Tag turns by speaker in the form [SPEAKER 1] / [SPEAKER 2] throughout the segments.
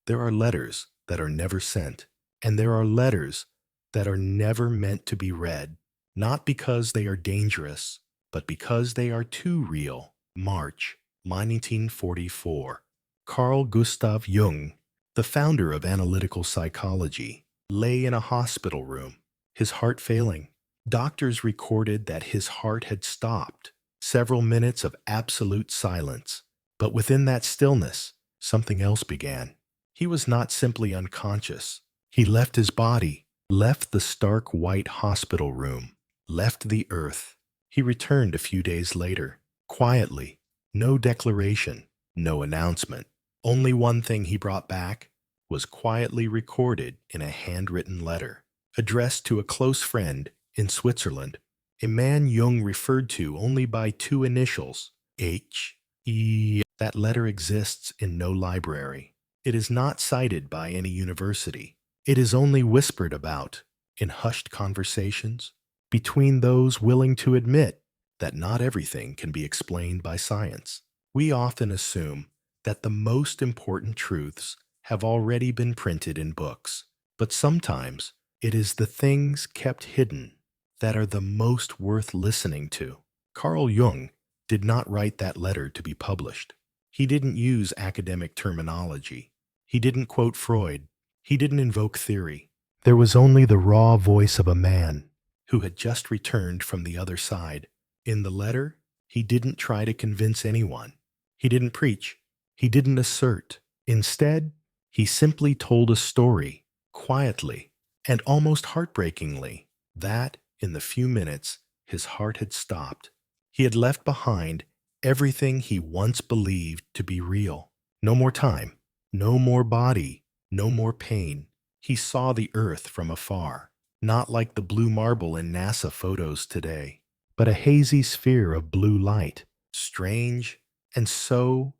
[SPEAKER 1] There are letters that are never sent, and there are letters that are never meant to be read, not because they are dangerous, but because they are too real. March 1944. Carl Gustav Jung, the founder of analytical psychology, lay in a hospital room, his heart failing. Doctors recorded that his heart had stopped. Several minutes of absolute silence. But within that stillness, something else began. He was not simply unconscious. He left his body, left the stark white hospital room, left the earth. He returned a few days later, quietly. No declaration, no announcement. Only one thing he brought back was quietly recorded in a handwritten letter, addressed to a close friend in Switzerland, a man Jung referred to only by two initials, H.E. That letter exists in no library. It is not cited by any university. It is only whispered about in hushed conversations between those willing to admit that not everything can be explained by science. We often assume that the most important truths have already been printed in books, but sometimes it is the things kept hidden that are the most worth listening to. Carl Jung did not write that letter to be published. He didn't use academic terminology. He didn't quote Freud. He didn't invoke theory. There was only the raw voice of a man who had just returned from the other side. In the letter, he didn't try to convince anyone. He didn't preach. He didn't assert. Instead, he simply told a story, quietly and almost heartbreakingly, that, in the few minutes his heart had stopped, he had left behind everything he once believed to be real. No more time, no more body, no more pain. He saw the earth from afar, not like the blue marble in NASA photos today, but a hazy sphere of blue light, strange and so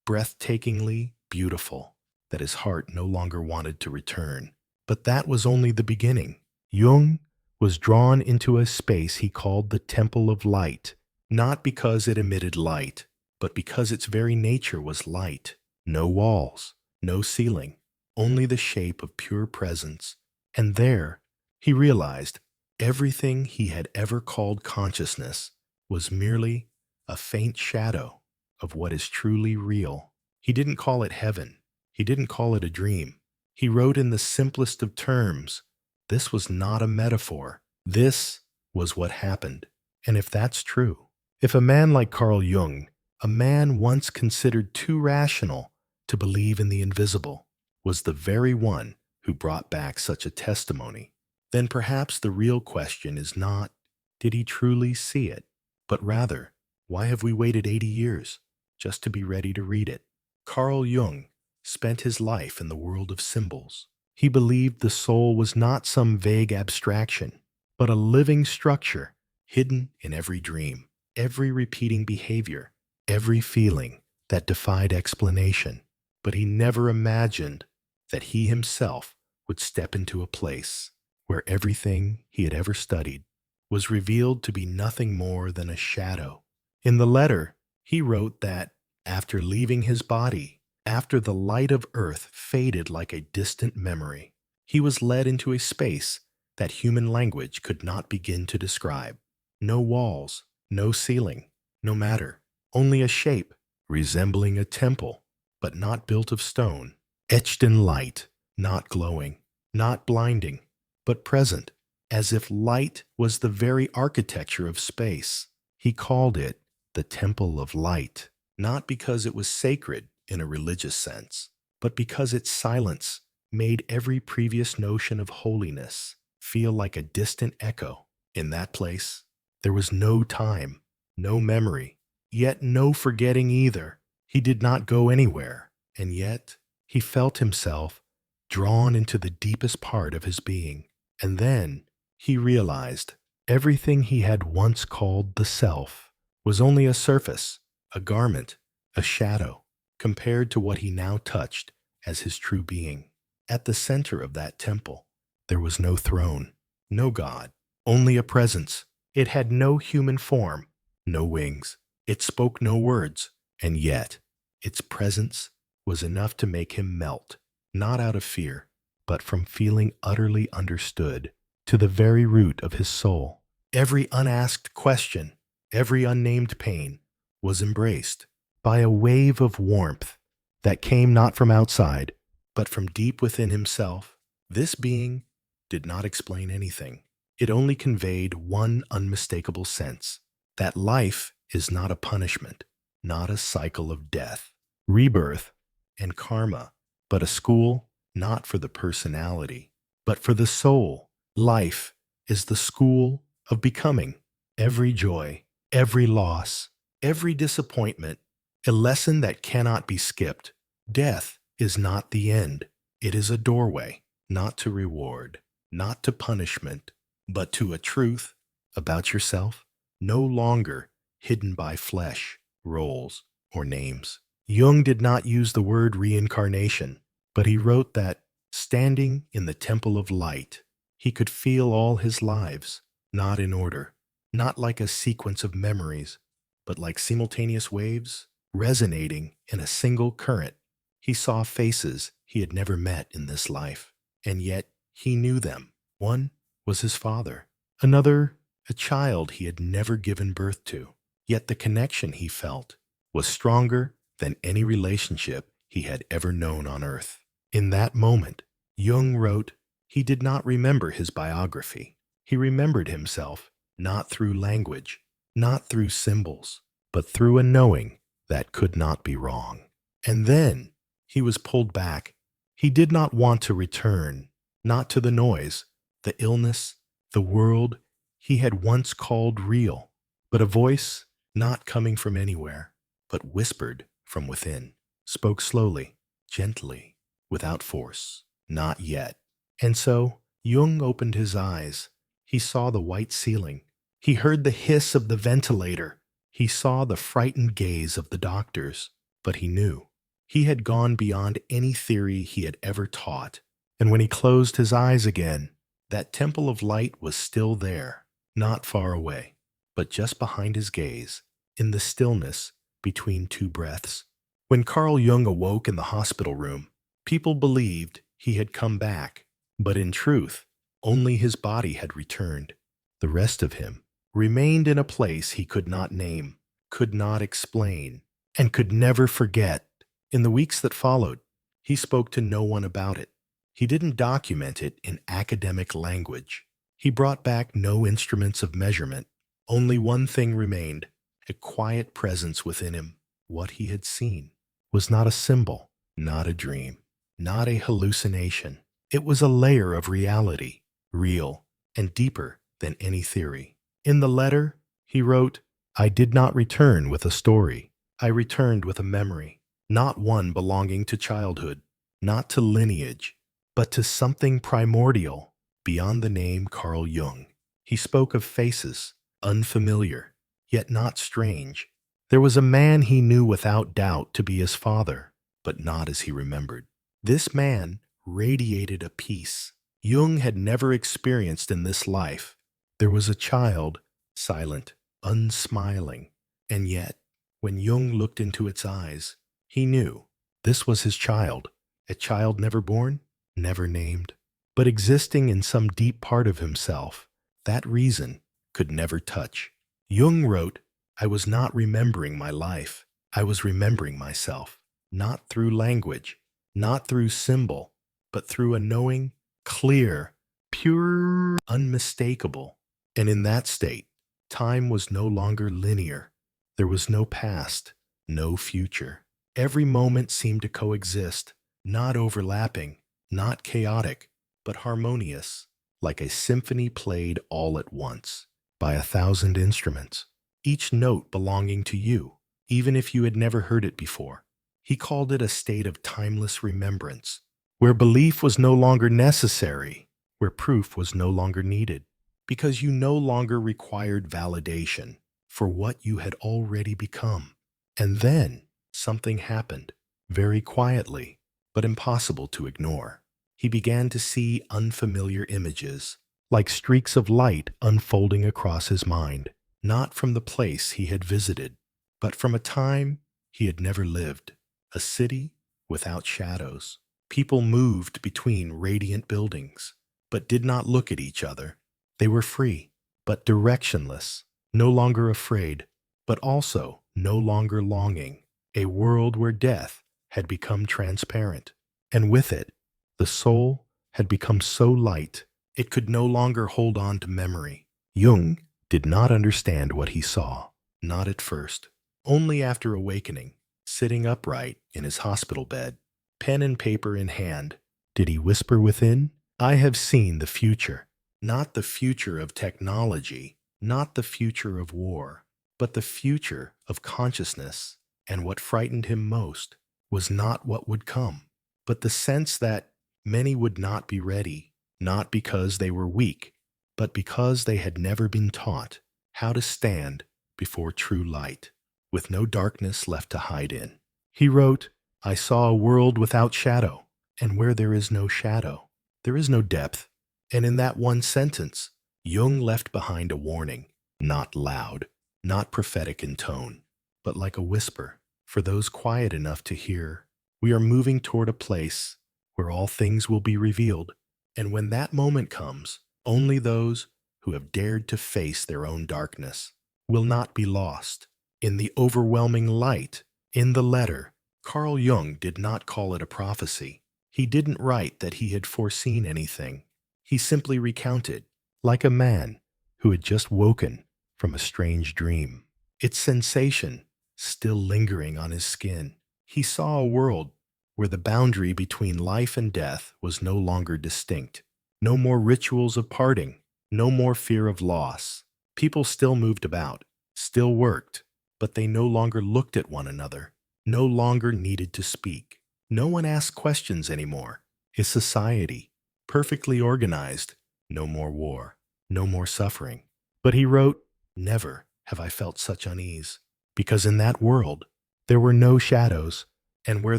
[SPEAKER 1] breathtakingly beautiful that his heart no longer wanted to return. But that was only the beginning. Jung was drawn into a space he called the Temple of Light, not because it emitted light, but because its very nature was light. No walls, no ceiling, only the shape of pure presence. And there, he realized everything he had ever called consciousness was merely a faint shadow of what is truly real. He didn't call it heaven. He didn't call it a dream. He wrote in the simplest of terms, this was not a metaphor. This was what happened. And if that's true, if a man like Carl Jung, a man once considered too rational to believe in the invisible, was the very one who brought back such a testimony, then perhaps the real question is not, did he truly see it? But rather, why have we waited 80 years just to be ready to read it? Carl Jung spent his life in the world of symbols. He believed the soul was not some vague abstraction, but a living structure hidden in every dream, every repeating behavior, every feeling that defied explanation. But he never imagined that he himself would step into a place where everything he had ever studied was revealed to be nothing more than a shadow. In the letter, he wrote that after leaving his body, after the light of earth faded like a distant memory, he was led into a space that human language could not begin to describe. No walls, no ceiling, no matter, only a shape resembling a temple, but not built of stone, etched in light, not glowing, not blinding, but present, as if light was the very architecture of space. He called it the Temple of Light, not because it was sacred in a religious sense, but because its silence made every previous notion of holiness feel like a distant echo. In that place, there was no time, no memory, yet no forgetting either. He did not go anywhere, and yet he felt himself drawn into the deepest part of his being. And then he realized everything he had once called the self was only a surface, a garment, a shadow, compared to what he now touched as his true being. At the center of that temple, there was no throne, no God, only a presence. It had no human form, no wings. It spoke no words, and yet its presence was enough to make him melt, not out of fear, but from feeling utterly understood to the very root of his soul. Every unasked question, every unnamed pain was embraced by a wave of warmth that came not from outside, but from deep within himself. This being did not explain anything. It only conveyed one unmistakable sense, that life is not a punishment, not a cycle of death, rebirth, and karma, but a school not for the personality, but for the soul. Life is the school of becoming. Every joy, every loss, every disappointment, a lesson that cannot be skipped. Death is not the end. It is a doorway, not to reward, not to punishment, but to a truth about yourself, no longer hidden by flesh, roles, or names. Jung did not use the word reincarnation, but he wrote that, standing in the temple of light, he could feel all his lives, not in order, not like a sequence of memories, but like simultaneous waves resonating in a single current. He saw faces he had never met in this life, and yet he knew them. One was his father, another a child he had never given birth to. Yet the connection he felt was stronger than any relationship he had ever known on earth. In that moment, Jung wrote, he did not remember his biography. He remembered himself not through language, not through symbols, but through a knowing that could not be wrong. And then he was pulled back. He did not want to return, not to the noise, the illness, the world he had once called real, but a voice not coming from anywhere, but whispered from within, spoke slowly, gently, without force. Not yet. And so Jung opened his eyes. He saw the white ceiling. He heard the hiss of the ventilator. He saw the frightened gaze of the doctors. But he knew. He had gone beyond any theory he had ever taught. And when he closed his eyes again, that temple of light was still there, not far away, but just behind his gaze, in the stillness between two breaths. When Carl Jung awoke in the hospital room, people believed he had come back, but in truth, only his body had returned. The rest of him remained in a place he could not name, could not explain, and could never forget. In the weeks that followed, he spoke to no one about it. He didn't document it in academic language. He brought back no instruments of measurement. Only one thing remained, a quiet presence within him. What he had seen was not a symbol, not a dream, not a hallucination. It was a layer of reality, real and deeper than any theory. In the letter, he wrote, I did not return with a story. I returned with a memory, not one belonging to childhood, not to lineage, but to something primordial beyond the name Carl Jung. He spoke of faces, unfamiliar, yet not strange. There was a man he knew without doubt to be his father, but not as he remembered. This man radiated a peace Jung had never experienced in this life. There was a child, silent, unsmiling, and yet, when Jung looked into its eyes, he knew this was his child, a child never born, never named, but existing in some deep part of himself that reason could never touch. Jung wrote, I was not remembering my life. I was remembering myself, not through language, not through symbol, but through a knowing, clear, pure, unmistakable. And in that state, time was no longer linear. There was no past, no future. Every moment seemed to coexist, not overlapping, not chaotic, but harmonious, like a symphony played all at once, by 1,000 instruments, each note belonging to you, even if you had never heard it before. He called it a state of timeless remembrance, where belief was no longer necessary, where proof was no longer needed, because you no longer required validation for what you had already become. And then something happened, very quietly, but impossible to ignore. He began to see unfamiliar images, like streaks of light unfolding across his mind, not from the place he had visited, but from a time he had never lived, a city without shadows, People moved between radiant buildings, but did not look at each other. They were free, but directionless, no longer afraid, but also no longer longing. A world where death had become transparent, and with it, the soul had become so light it could no longer hold on to memory. Jung did not understand what he saw, not at first. Only after awakening, sitting upright in his hospital bed, pen and paper in hand, did he whisper within, "I have seen the future, not the future of technology, not the future of war, but the future of consciousness." And what frightened him most was not what would come, but the sense that many would not be ready, not because they were weak, but because they had never been taught how to stand before true light, with no darkness left to hide in. He wrote, "I saw a world without shadow, and where there is no shadow, there is no depth." And in that one sentence, Jung left behind a warning, not loud, not prophetic in tone, but like a whisper for those quiet enough to hear. We are moving toward a place where all things will be revealed, and when that moment comes, only those who have dared to face their own darkness will not be lost. In the overwhelming light, in the letter, Carl Jung did not call it a prophecy. He didn't write that he had foreseen anything. He simply recounted, like a man who had just woken from a strange dream, its sensation still lingering on his skin. He saw a world where the boundary between life and death was no longer distinct. No more rituals of parting, no more fear of loss. People still moved about, still worked, but they no longer looked at one another, no longer needed to speak. No one asked questions anymore. His society, perfectly organized, no more war, no more suffering. But he wrote, "Never have I felt such unease, because in that world there were no shadows, and where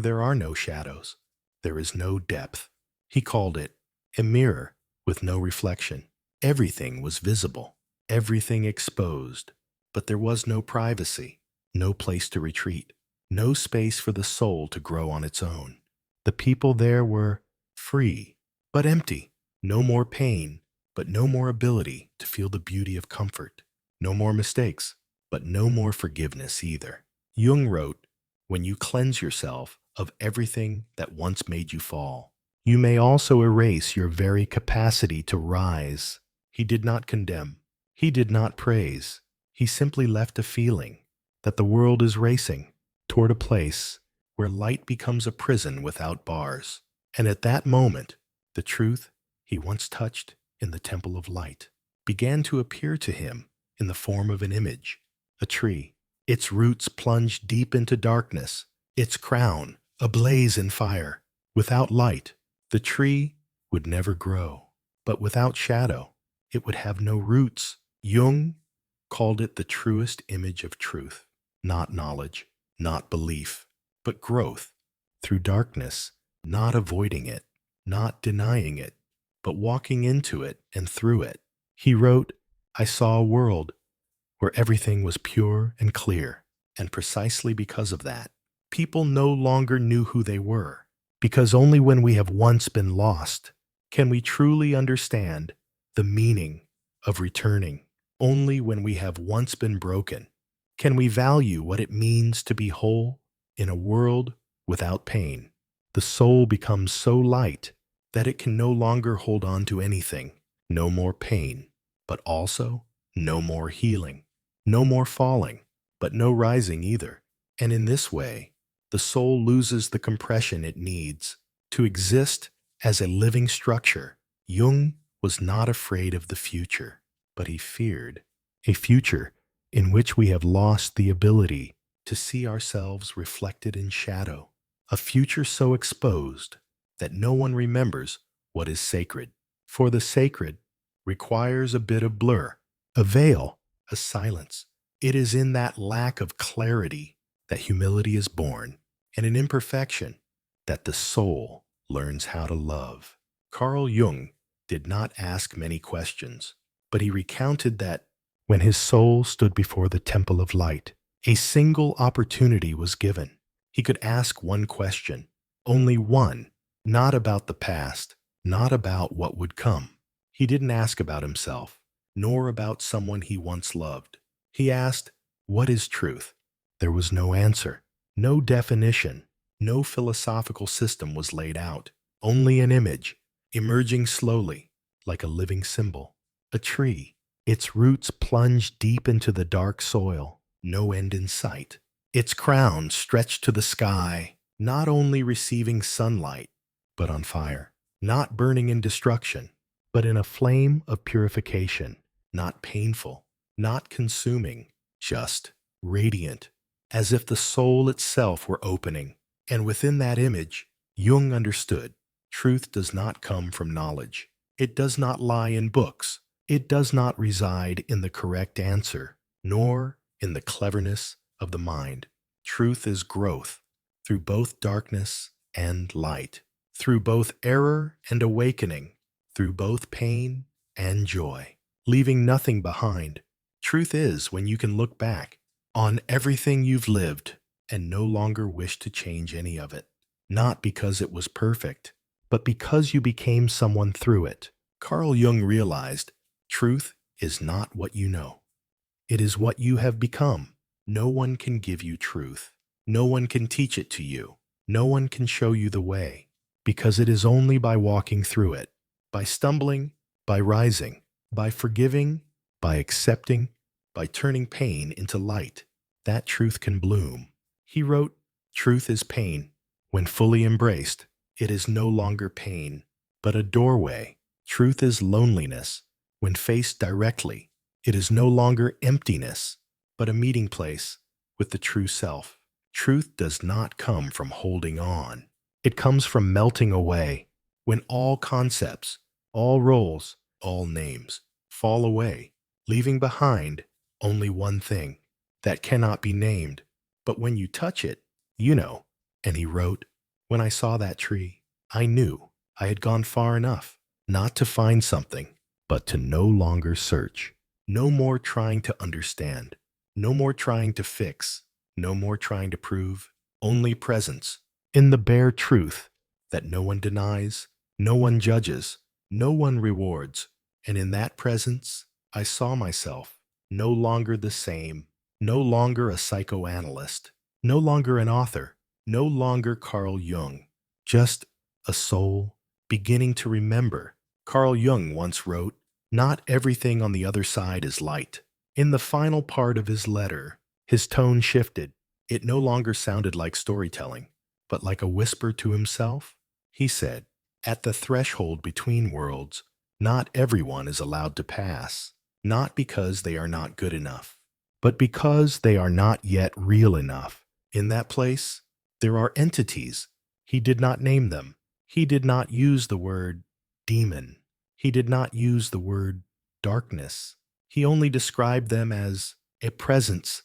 [SPEAKER 1] there are no shadows, there is no depth." He called it a mirror with no reflection. Everything was visible, everything exposed, but there was no privacy, no place to retreat, no space for the soul to grow on its own. The people there were free, but empty. No more pain, but no more ability to feel the beauty of comfort. No more mistakes, but no more forgiveness either. Jung wrote, "When you cleanse yourself of everything that once made you fall, you may also erase your very capacity to rise." He did not condemn. He did not praise. He simply left a feeling that the world is racing toward a place where light becomes a prison without bars. And at that moment, the truth he once touched in the temple of light began to appear to him in the form of an image, a tree, its roots plunged deep into darkness, its crown ablaze in fire. Without light, the tree would never grow, but without shadow, it would have no roots. Jung called it the truest image of truth, not knowledge, not belief, but growth through darkness, not avoiding it, not denying it, but walking into it and through it. He wrote, "I saw a world where everything was pure and clear, and precisely because of that, people no longer knew who they were, because only when we have once been lost can we truly understand the meaning of returning. Only when we have once been broken can we value what it means to be whole in a world without pain. The soul becomes so light that it can no longer hold on to anything. No more pain, but also no more healing. No more falling, but no rising either. And in this way, the soul loses the compression it needs to exist as a living structure." Jung was not afraid of the future, but he feared a future in which we have lost the ability to see ourselves reflected in shadow, a future so exposed that no one remembers what is sacred. For the sacred requires a bit of blur, a veil, a silence. It is in that lack of clarity that humility is born, and in imperfection that the soul learns how to love. Carl Jung did not ask many questions, but he recounted that when his soul stood before the temple of light, a single opportunity was given. He could ask one question, only one, not about the past, not about what would come. He didn't ask about himself, nor about someone he once loved. He asked, "What is truth?" There was no answer, no definition, no philosophical system was laid out, only an image, emerging slowly, like a living symbol. A tree, its roots plunged deep into the dark soil, no end in sight. Its crown stretched to the sky, not only receiving sunlight, but on fire, not burning in destruction, but in a flame of purification, not painful, not consuming, just radiant, as if the soul itself were opening. And within that image, Jung understood, truth does not come from knowledge. It does not lie in books. It does not reside in the correct answer, nor in the cleverness of the mind. Truth is growth through both darkness and light, through both error and awakening, through both pain and joy, leaving nothing behind. Truth is when you can look back on everything you've lived and no longer wish to change any of it, not because it was perfect, but because you became someone through it. Carl Jung realized truth is not what you know. It is what you have become. No one can give you truth. No one can teach it to you. No one can show you the way, because it is only by walking through it, by stumbling, by rising, by forgiving, by accepting, by turning pain into light, that truth can bloom. He wrote, "Truth is pain. When fully embraced, it is no longer pain, but a doorway. Truth is loneliness. When faced directly, it is no longer emptiness, but a meeting place with the true self. Truth does not come from holding on. It comes from melting away. When all concepts, all roles, all names fall away, leaving behind only one thing that cannot be named. But when you touch it, you know." And he wrote, "When I saw that tree, I knew I had gone far enough, not to find something, but to no longer search. No more trying to understand. No more trying to fix. No more trying to prove. Only presence in the bare truth that no one denies, no one judges, no one rewards. And in that presence, I saw myself no longer the same, no longer a psychoanalyst, no longer an author, no longer Carl Jung, just a soul beginning to remember." Carl Jung once wrote, "Not everything on the other side is light." In the final part of his letter, his tone shifted. It no longer sounded like storytelling, but like a whisper to himself. He said, "At the threshold between worlds, not everyone is allowed to pass, not because they are not good enough, but because they are not yet real enough. In that place, there are entities." He did not name them. He did not use the word demon. He did not use the word darkness. He only described them as a presence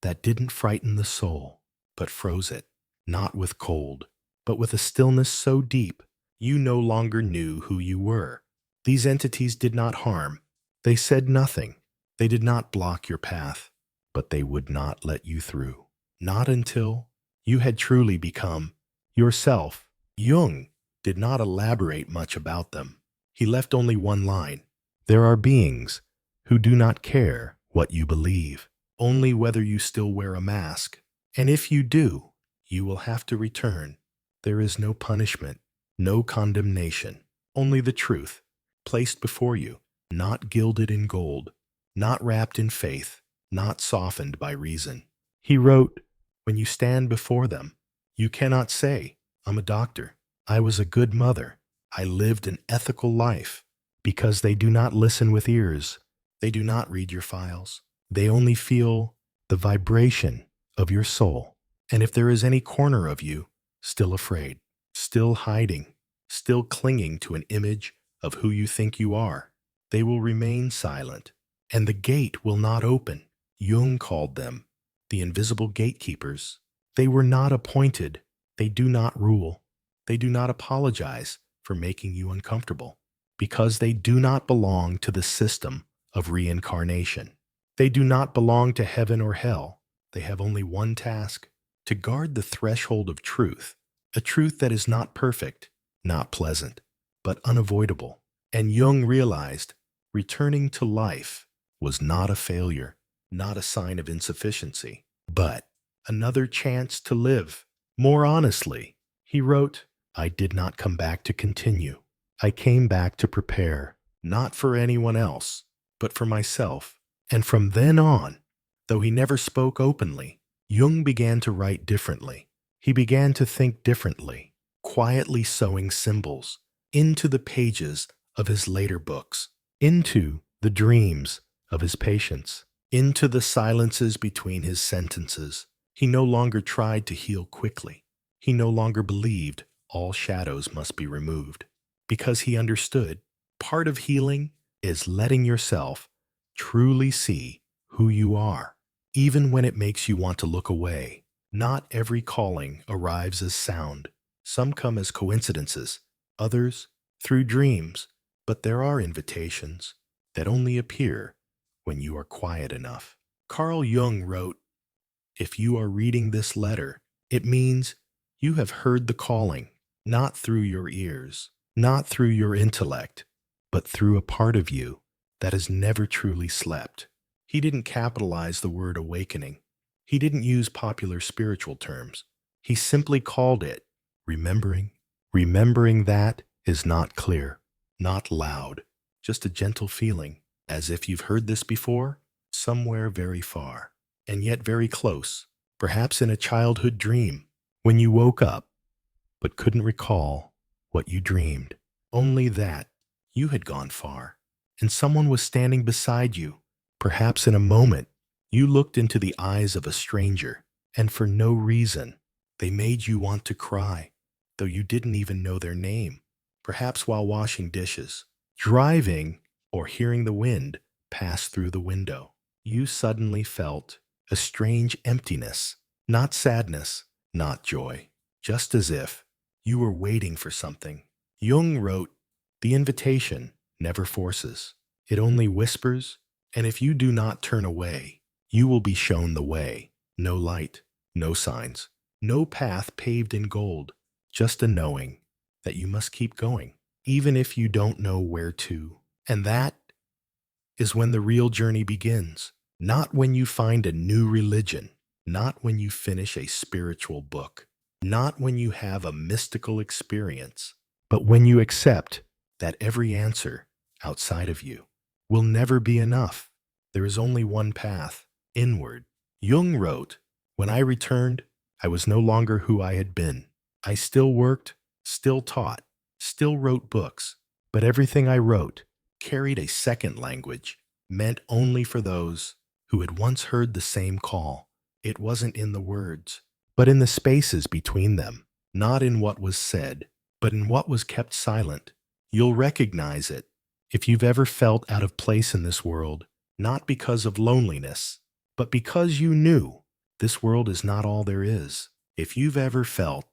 [SPEAKER 1] that didn't frighten the soul, but froze it, not with cold, but with a stillness so deep you no longer knew who you were. These entities did not harm. They said nothing. They did not block your path, but they would not let you through. Not until you had truly become yourself. Jung did not elaborate much about them. He left only one line: "There are beings who do not care what you believe, only whether you still wear a mask. And if you do, you will have to return. There is no punishment, no condemnation, only the truth, placed before you, not gilded in gold, not wrapped in faith, not softened by reason." He wrote, "When you stand before them, you cannot say, 'I'm a doctor. I was a good mother. I lived an ethical life,' because they do not listen with ears. They do not read your files. They only feel the vibration of your soul. And if there is any corner of you still afraid, still hiding, still clinging to an image of who you think you are, they will remain silent, and the gate will not open." Jung called them the invisible gatekeepers. They were not appointed. They do not rule. They do not apologize for making you uncomfortable, because they do not belong to the system of reincarnation. They do not belong to heaven or hell. They have only one task: to guard the threshold of truth, a truth that is not perfect, not pleasant, but unavoidable. And Jung realized returning to life was not a failure, not a sign of insufficiency, but another chance to live more honestly. He wrote, "I did not come back to continue. I came back to prepare, not for anyone else, but for myself." And from then on, though he never spoke openly, Jung began to write differently. He began to think differently, quietly sewing symbols into the pages of his later books, into the dreams of his patients, into the silences between his sentences. He no longer tried to heal quickly. He no longer believed all shadows must be removed, because he understood part of healing is letting yourself truly see who you are, even when it makes you want to look away. Not every calling arrives as sound. Some come as coincidences, others through dreams, but there are invitations that only appear when you are quiet enough. Carl Jung wrote, "If you are reading this letter, it means you have heard the calling, not through your ears, not through your intellect, but through a part of you that has never truly slept." He didn't capitalize the word awakening. He didn't use popular spiritual terms. He simply called it remembering. Remembering that is not clear, not loud, just a gentle feeling, as if you've heard this before, somewhere very far, and yet very close, perhaps in a childhood dream, when you woke up, but couldn't recall what you dreamed. Only that you had gone far, and someone was standing beside you. Perhaps in a moment, you looked into the eyes of a stranger, and for no reason, they made you want to cry, though you didn't even know their name. Perhaps while washing dishes, driving, or hearing the wind pass through the window, you suddenly felt a strange emptiness, not sadness, not joy, just as if you were waiting for something. Jung wrote, "The invitation never forces. It only whispers, and if you do not turn away, you will be shown the way. No light, no signs, no path paved in gold, just a knowing that you must keep going, even if you don't know where to." And that is when the real journey begins. Not when you find a new religion, not when you finish a spiritual book, not when you have a mystical experience, but when you accept that every answer outside of you will never be enough. There is only one path, inward. Jung wrote, "When I returned, I was no longer who I had been. I still worked, still taught, still wrote books, but everything I wrote carried a second language, meant only for those who had once heard the same call. It wasn't in the words, but in the spaces between them, not in what was said, but in what was kept silent. You'll recognize it if you've ever felt out of place in this world, not because of loneliness, but because you knew this world is not all there is. If you've ever felt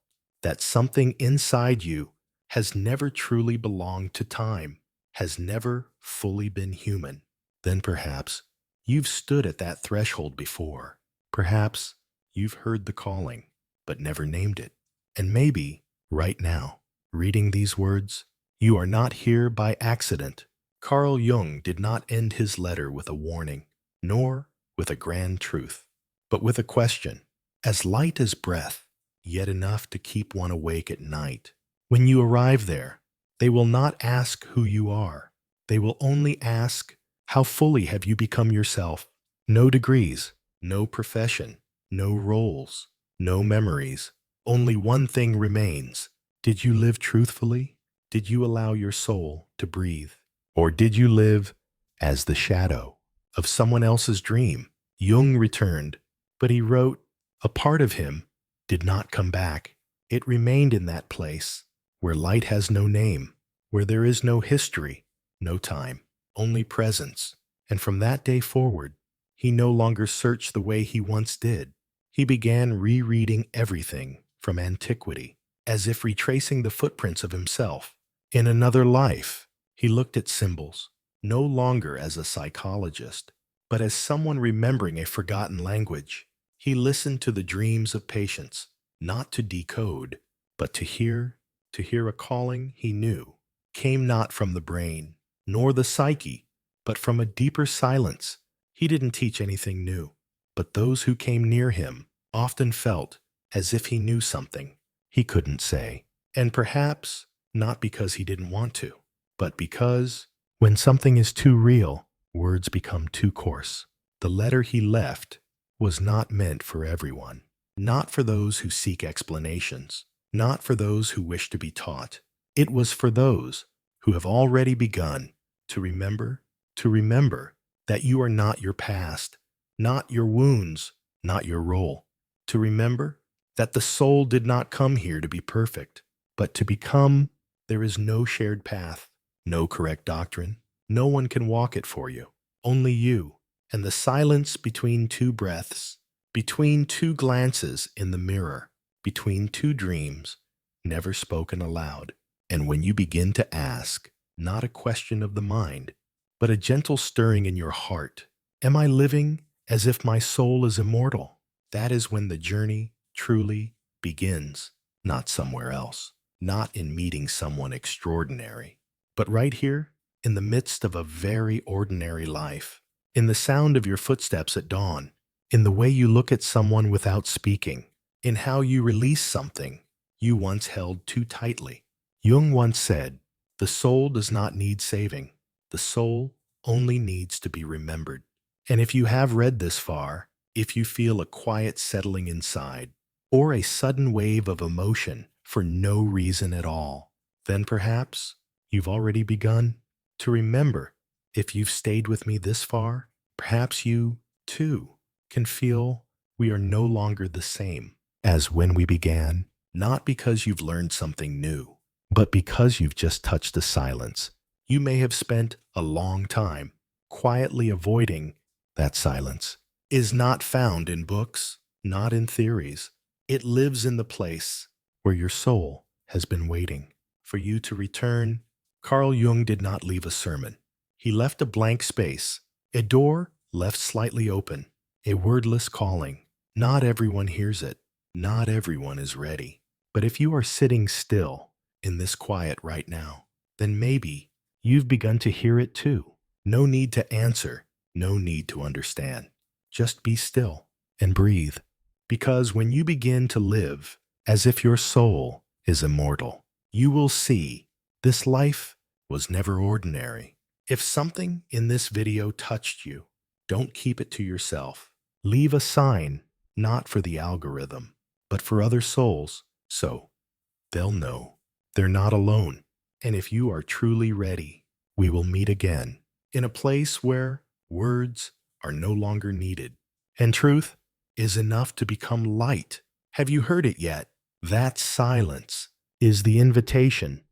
[SPEAKER 1] that something inside you has never truly belonged to time, has never fully been human, then perhaps you've stood at that threshold before. Perhaps you've heard the calling, but never named it. And maybe, right now, reading these words, you are not here by accident. Carl Jung did not end his letter with a warning, nor with a grand truth, but with a question, as light as breath, yet enough to keep one awake at night. When you arrive there, they will not ask who you are. They will only ask, how fully have you become yourself? No degrees, no profession, no roles, no memories. Only one thing remains. Did you live truthfully? Did you allow your soul to breathe? Or did you live as the shadow of someone else's dream? Jung returned, but he wrote, a part of him did not come back. It remained in that place where light has no name, where there is no history, no time, only presence. And from that day forward, he no longer searched the way he once did. He began rereading everything from antiquity, as if retracing the footprints of himself. In another life, he looked at symbols, no longer as a psychologist, but as someone remembering a forgotten language. He listened to the dreams of patients, not to decode, but to hear to hear a calling he knew came not from the brain, nor the psyche, but from a deeper silence. He didn't teach anything new, but those who came near him often felt as if he knew something he couldn't say. And perhaps not because he didn't want to, but because when something is too real, words become too coarse. The letter he left was not meant for everyone, not for those who seek explanations, not for those who wish to be taught. It was for those who have already begun to remember that you are not your past, not your wounds, not your role. To remember that the soul did not come here to be perfect, but to become. There is no shared path, no correct doctrine. No one can walk it for you, only you, and the silence between two breaths, between two glances in the mirror, between two dreams, never spoken aloud. And when you begin to ask, not a question of the mind, but a gentle stirring in your heart, am I living as if my soul is immortal? That is when the journey truly begins, not somewhere else, not in meeting someone extraordinary, but right here in the midst of a very ordinary life, in the sound of your footsteps at dawn, in the way you look at someone without speaking, in how you release something you once held too tightly. Jung once said, "The soul does not need saving. The soul only needs to be remembered." And if you have read this far, if you feel a quiet settling inside, or a sudden wave of emotion for no reason at all, then perhaps you've already begun to remember. If you've stayed with me this far, perhaps you, too, can feel we are no longer the same as when we began, not because you've learned something new, but because you've just touched the silence. You may have spent a long time quietly avoiding that silence. Is not found in books, not in theories. It lives in the place where your soul has been waiting for you to return. Carl Jung did not leave a sermon. He left a blank space, a door left slightly open, a wordless calling. Not everyone hears it. Not everyone is ready. But if you are sitting still in this quiet right now, then maybe you've begun to hear it too. No need to answer, no need to understand. Just be still and breathe. Because when you begin to live as if your soul is immortal, you will see this life was never ordinary. If something in this video touched you, don't keep it to yourself. Leave a sign, not for the algorithm, but for other souls, so they'll know they're not alone. And if you are truly ready, we will meet again in a place where words are no longer needed, and truth is enough to become light. Have you heard it yet? That silence is the invitation